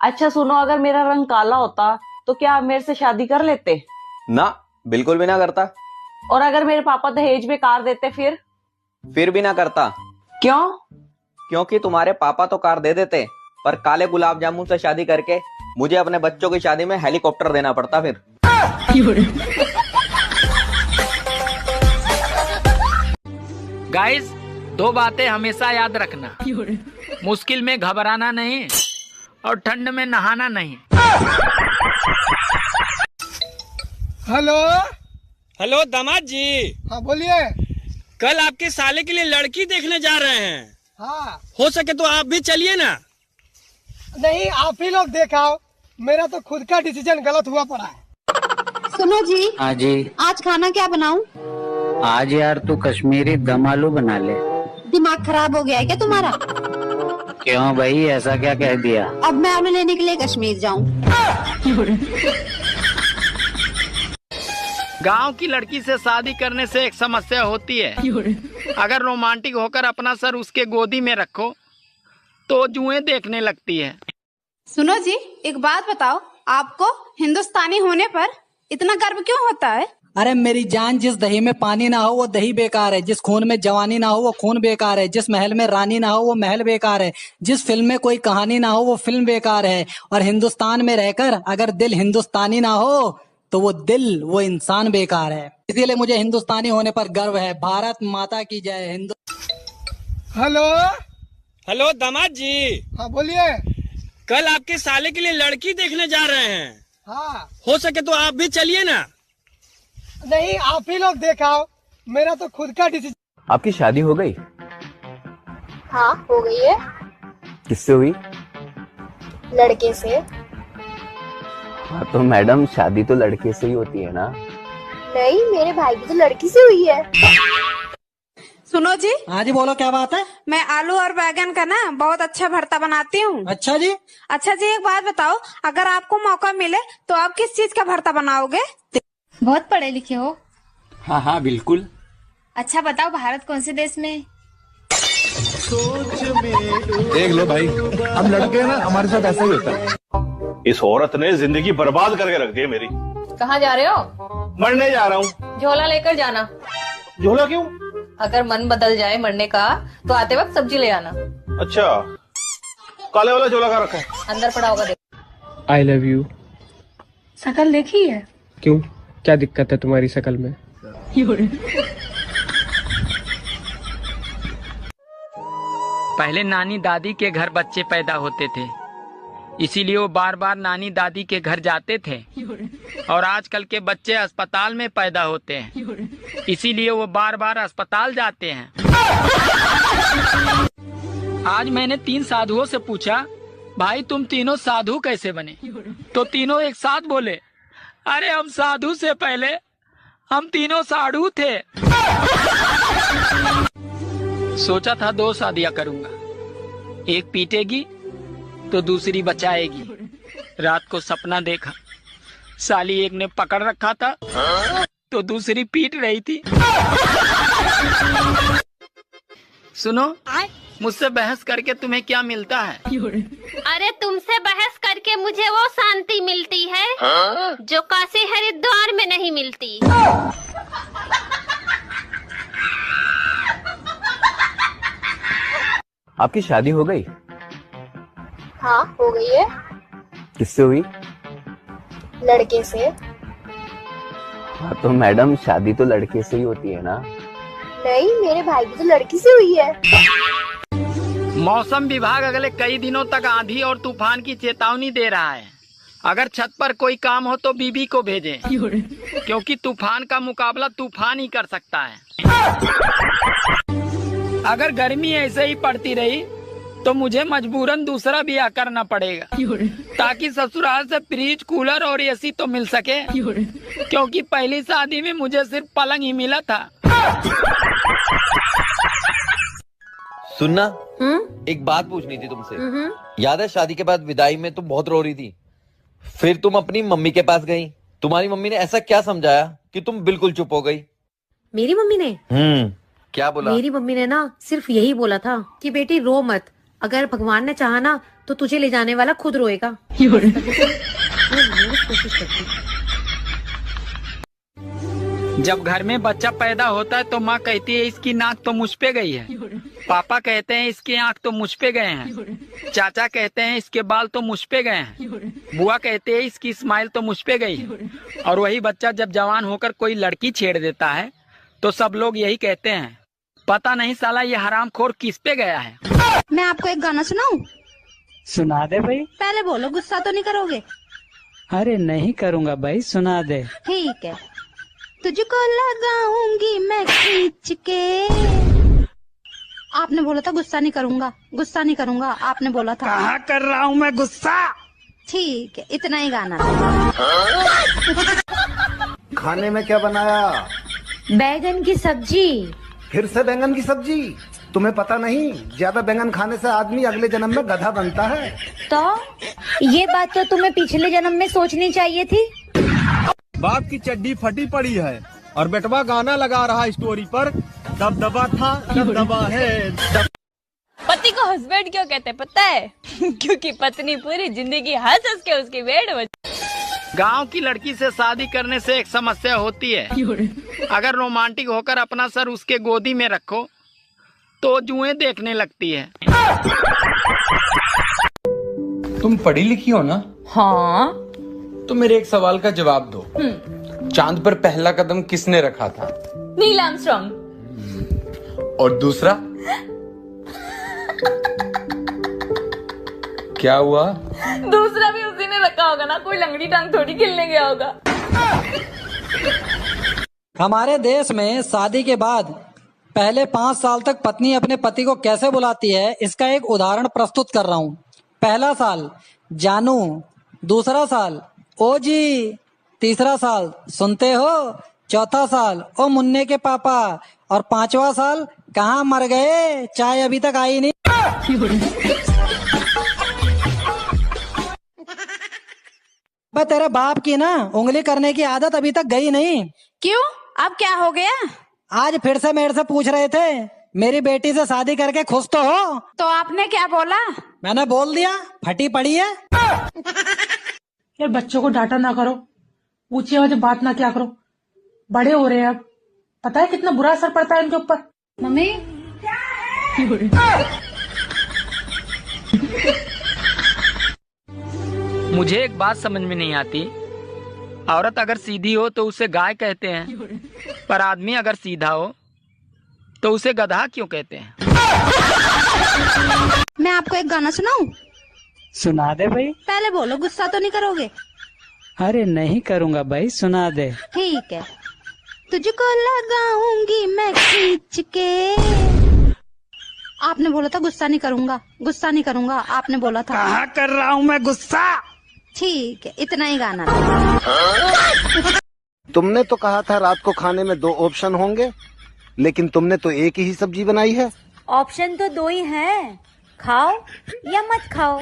अच्छा सुनो, अगर मेरा रंग काला होता तो क्या आप मेरे से शादी कर लेते? ना, बिल्कुल भी ना करता। और अगर मेरे पापा दहेज में कार देते फिर भी ना करता। क्यों? क्योंकि तुम्हारे पापा तो कार दे देते, पर काले गुलाब जामुन से शादी करके मुझे अपने बच्चों की शादी में हेलीकॉप्टर देना पड़ता फिर। गाइस, दो बातें हमेशा याद रखना। मुश्किल में घबराना नहीं और ठंड में नहाना नहीं। हेलो। हेलो दामाद जी। हाँ बोलिए। कल आपके साले के लिए लड़की देखने जा रहे हैं। हाँ। हो सके तो आप भी चलिए ना। नहीं, आप ही लोग देखाओ, मेरा तो खुद का डिसीजन गलत हुआ पड़ा है। सुनो जी। हाँ जी। आज खाना क्या बनाऊं? आज यार तू कश्मीरी दम आलू बना ले। दिमाग खराब हो गया है क्या तुम्हारा? क्यों भाई, ऐसा क्या कह दिया? अब मैं आलू लेने के लिए कश्मीर जाऊं? गांव की लड़की से शादी करने से एक समस्या होती है। अगर रोमांटिक होकर अपना सर उसके गोदी में रखो तो जुएं देखने लगती है। सुनो जी, एक बात बताओ, आपको हिंदुस्तानी होने पर इतना गर्व क्यों होता है? अरे मेरी जान, जिस दही में पानी ना हो वो दही बेकार है, जिस खून में जवानी ना हो वो खून बेकार है, जिस महल में रानी ना हो वो महल बेकार है, जिस फिल्म में कोई कहानी ना हो वो फिल्म बेकार है। और हिंदुस्तान में रहकर अगर दिल हिंदुस्तानी ना हो तो वो दिल, वो इंसान बेकार है। इसीलिए मुझे हिंदुस्तानी होने पर गर्व है। भारत माता की जय। हेलो। हेलो दामाद जी। हाँ बोलिए। कल आपके साले के लिए लड़की देखने जा रहे हैं। हाँ। हो सके तो आप भी चलिए ना। नहीं, आप ही लोग देखाओ, मेरा तो खुद का डिसीजन। आपकी शादी हो गई? हाँ हो गई है। किससे हुई? लड़के से। हाँ तो मैडम, शादी तो लड़के से ही होती है ना? नहीं, मेरे भाई की तो लड़की से हुई है। सुनो जी। हाँ जी बोलो, क्या बात है? मैं आलू और बैगन का ना बहुत अच्छा भरता बनाती हूँ। अच्छा जी। अच्छा जी, एक बात बताओ, अगर आपको मौका मिले तो आप किस चीज का भरता बनाओगे? बहुत पढ़े लिखे हो? हाँ हाँ बिल्कुल। अच्छा बताओ, भारत कौन से देश में? देख लो भाई, हम लड़के ना, हमारे साथ ऐसा ही होता है। इस औरत ने जिंदगी बर्बाद करके रख दी है मेरी। कहाँ जा रहे हो? मरने जा रहा हूँ। झोला लेकर जाना। झोला क्यों? अगर मन बदल जाए मरने का तो आते वक्त सब्जी ले आना। अच्छा, काले वाला झोला का रखा है? अंदर पड़ा होगा, देख। I love you. शकल देखी है? क्यों, क्या दिक्कत है तुम्हारी शकल में? पहले नानी दादी के घर बच्चे पैदा होते थे, इसीलिए वो बार बार नानी दादी के घर जाते थे। और आजकल के बच्चे अस्पताल में पैदा होते हैं, इसीलिए वो बार बार अस्पताल जाते हैं। आज मैंने 3 साधुओं से पूछा, भाई तुम तीनों साधु कैसे बने? तो तीनों एक साथ बोले, अरे हम साधु से पहले हम तीनों साधु थे। सोचा था 2 शादियां करूंगा, एक पीटेगी तो दूसरी बचाएगी। रात को सपना देखा, साली एक ने पकड़ रखा था तो दूसरी पीट रही थी। सुनो, मुझसे बहस करके तुम्हें क्या मिलता है? अरे तुमसे बहस करके मुझे वो शांति मिलती है जो काशी हरिद्वार में नहीं मिलती। आपकी शादी हो गई? हाँ हो गई है। किससे हुई? लड़के से। हाँ तो मैडम, शादी तो लड़के से ही होती है ना? नहीं, मेरे भाई की तो लड़की से हुई है। मौसम विभाग अगले कई दिनों तक आंधी और तूफान की चेतावनी दे रहा है। अगर छत पर कोई काम हो तो बीबी को भेजें, क्योंकि तूफान का मुकाबला तूफान ही कर सकता है। अगर गर्मी ऐसे ही पड़ती रही तो मुझे मजबूरन दूसरा ब्याह करना पड़ेगा, ताकि ससुराल से फ्रिज, कूलर और एसी तो मिल सके, क्योंकि पहली शादी में मुझे सिर्फ पलंग ही मिला था। सुनना, एक बात पूछनी थी तुमसे। याद है शादी के बाद विदाई में तुम बहुत रो रही थी, फिर तुम अपनी मम्मी के पास गई। तुम्हारी मम्मी ने ऐसा क्या समझाया कि तुम बिल्कुल चुप हो गई? मेरी मम्मी ने? क्या बोला? मेरी मम्मी ने ना सिर्फ यही बोला था कि बेटी रो मत, अगर भगवान ने चाहा ना तो तुझे ले जाने वाला खुद रोएगा। जब घर में बच्चा पैदा होता है तो माँ कहती है इसकी नाक तो मुझ पे गई है, पापा कहते हैं इसकी आंख तो मुझ पे गए हैं, चाचा कहते हैं इसके बाल तो मुझ पे गए हैं, बुआ कहते हैं इसकी स्माइल तो मुझ पे गई है। और वही बच्चा जब जवान होकर कोई लड़की छेड़ देता है तो सब लोग यही कहते हैं, पता नहीं साला ये हरामखोर किस पे गया है। मैं आपको एक गाना सुनाऊं? सुना दे भाई। पहले बोलो, गुस्सा तो नहीं करोगे? अरे नहीं करूँगा भाई, सुना दे। ठीक है। तुझको लगाऊंगी मैं खींच के। आपने बोला था गुस्सा नहीं करूंगा, गुस्सा नहीं करूंगा, आपने बोला था। कहाँ कर रहा हूँ मैं गुस्सा। ठीक है, इतना ही गाना। खाने में क्या बनाया? बैगन की सब्जी। फिर से बैंगन की सब्जी? तुम्हें पता नहीं, ज्यादा बैंगन खाने से आदमी अगले जन्म में गधा बनता है। तो ये बात तो तुम्हें पिछले जन्म में सोचनी चाहिए थी। बाप की चड्डी फटी पड़ी है और बेटवा गाना लगा रहा स्टोरी पर, दबदबा था दबदबा है। पति को हस्बैंड क्यों कहते पता है? क्योंकि पत्नी पूरी जिंदगी हंस हंस के उसकी वेट बच। गांव की लड़की से शादी करने से एक समस्या होती है, अगर रोमांटिक होकर अपना सर उसके गोदी में रखो तो जुएं देखने लगती है। तुम पढ़ी लिखी हो ना? हाँ। तो मेरे एक सवाल का जवाब दो। चांद पर पहला कदम किसने रखा था? Neil Armstrong. और दूसरा? क्या हुआ? दूसरा भी उसी ने रखा होगा ना, कोई लंगड़ी टांग थोड़ी खेलने गया होगा। हमारे देश में शादी के बाद पहले 5 साल तक पत्नी अपने पति को कैसे बुलाती है, इसका एक उदाहरण प्रस्तुत कर रहा हूँ। पहला साल जानू, दूसरा साल ओ जी, तीसरा साल सुनते हो, चौथा साल ओ मुन्ने के पापा, और 5वां साल कहाँ मर गए, चाय अभी तक आई नहीं। तेरे बाप की ना उंगली करने की आदत अभी तक गई नहीं। क्यों, अब क्या हो गया? आज फिर से मेरे से पूछ रहे थे मेरी बेटी से शादी करके खुश तो हो? तो आपने क्या बोला? मैंने बोल दिया फटी पड़ी है। यार बच्चों को डांटा ना करो, ऊंची आवाज में बात ना क्या करो, बड़े हो रहे हैं अब, पता है कितना बुरा असर पड़ता है इनके ऊपर। मम्मी मुझे एक बात समझ में नहीं आती, औरत अगर सीधी हो तो उसे गाय कहते हैं, पर आदमी अगर सीधा हो तो उसे गधा क्यों कहते हैं? मैं आपको एक गाना सुनाऊं? सुना दे भाई। पहले बोलो, गुस्सा तो नहीं करोगे? अरे नहीं करूँगा भाई, सुना दे। ठीक है। तुझको लगाऊंगी मैं खींच के। आपने बोला था गुस्सा नहीं करूंगा, गुस्सा नहीं करूंगा, आपने बोला था। कहाँ कर रहा हूँ मैं गुस्सा। ठीक है, इतना ही गाना। तुमने तो कहा था रात को खाने में 2 ऑप्शन होंगे, लेकिन तुमने तो एक ही सब्जी बनाई है। ऑप्शन तो 2 ही हैं, खाओ या मत खाओ।